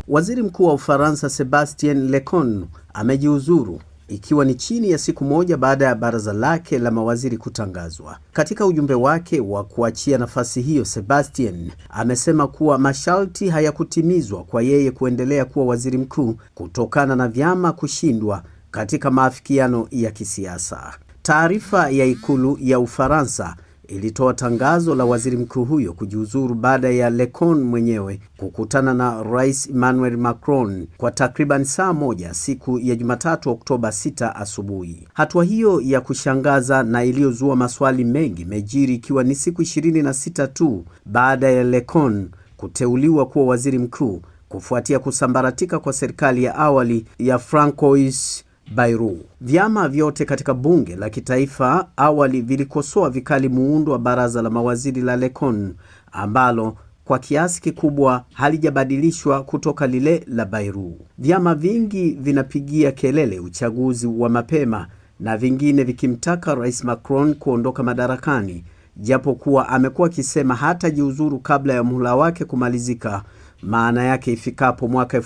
Waziri Mkuu wa Ufaransa Sebastien Lecornu amejiuzuru ikiwa ni chini ya siku moja baada ya baraza lake la mawaziri kutangazwa. Katika ujumbe wake wa kuachia nafasi hiyo, Sebastien amesema kuwa masharti hayakutimizwa kwa yeye kuendelea kuwa waziri mkuu kutokana na vyama kushindwa katika maafikiano ya kisiasa. Taarifa ya ikulu ya Ufaransa ilitoa tangazo la waziri mkuu huyo kujiuzuru baada ya Lecornu mwenyewe kukutana na Rais Emmanuel Macron kwa takriban saa moja siku ya Jumatatu Oktoba 6 asubuhi. Hatua hiyo ya kushangaza na iliyozua maswali mengi imejiri ikiwa ni siku 26 tu baada ya Lecornu kuteuliwa kuwa waziri mkuu kufuatia kusambaratika kwa serikali ya awali ya Francois Bayrou. Vyama vyote katika bunge la kitaifa awali vilikosoa vikali muundo wa baraza la mawaziri la Lecornu ambalo kwa kiasi kikubwa halijabadilishwa kutoka lile la Bayrou. Vyama vingi vinapigia kelele uchaguzi wa mapema na vingine vikimtaka Rais Macron kuondoka madarakani, japo kuwa amekuwa akisema hatajiuzuru kabla ya muhula wake kumalizika, maana yake ifikapo mwaka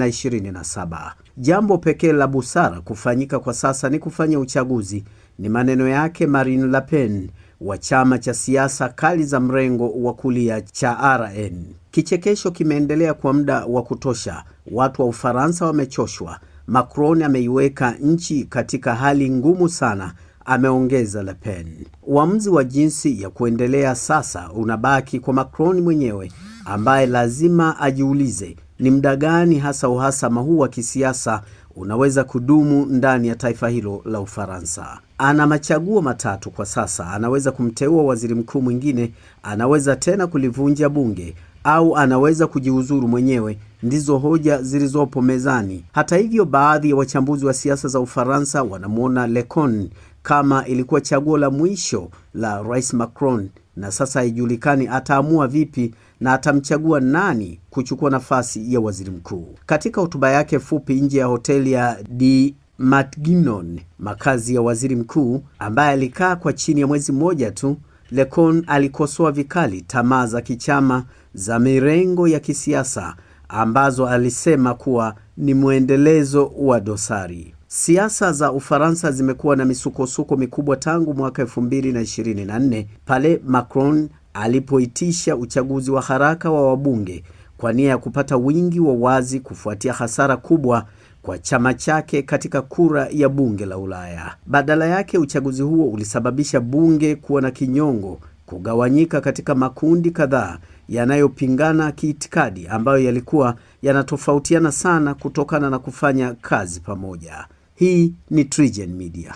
2027. Jambo pekee la busara kufanyika kwa sasa ni kufanya uchaguzi, ni maneno yake Marine Le Pen wa chama cha siasa kali za mrengo wa kulia cha RN. Kichekesho kimeendelea kwa muda wa kutosha. Watu wa Ufaransa wamechoshwa. Macron ameiweka nchi katika hali ngumu sana, ameongeza Le Pen. Uamuzi wa jinsi ya kuendelea sasa unabaki kwa Macron mwenyewe, ambaye lazima ajiulize ni muda gani hasa uhasama huu wa kisiasa unaweza kudumu ndani ya taifa hilo la Ufaransa. Ana machaguo matatu kwa sasa: anaweza kumteua waziri mkuu mwingine, anaweza tena kulivunja bunge, au anaweza kujiuzuru mwenyewe. Ndizo hoja zilizopo mezani. Hata hivyo, baadhi ya wachambuzi wa siasa za Ufaransa wanamuona Lecornu kama ilikuwa chaguo la mwisho la Rais Macron, na sasa haijulikani ataamua vipi na atamchagua nani kuchukua nafasi ya waziri mkuu. Katika hotuba yake fupi nje ya hoteli ya de Matignon, makazi ya waziri mkuu ambaye alikaa kwa chini ya mwezi mmoja tu, Lecornu alikosoa vikali tamaa za kichama za mirengo ya kisiasa ambazo alisema kuwa ni mwendelezo wa dosari. Siasa za Ufaransa zimekuwa na misukosuko mikubwa tangu mwaka 2024 pale Macron alipoitisha uchaguzi wa haraka wa wabunge kwa nia ya kupata wingi wa wazi kufuatia hasara kubwa kwa chama chake katika kura ya bunge la Ulaya. Badala yake, uchaguzi huo ulisababisha bunge kuwa na kinyongo, kugawanyika katika makundi kadhaa yanayopingana kiitikadi ambayo yalikuwa yanatofautiana sana kutokana na kufanya kazi pamoja. Hii ni TriGen Media.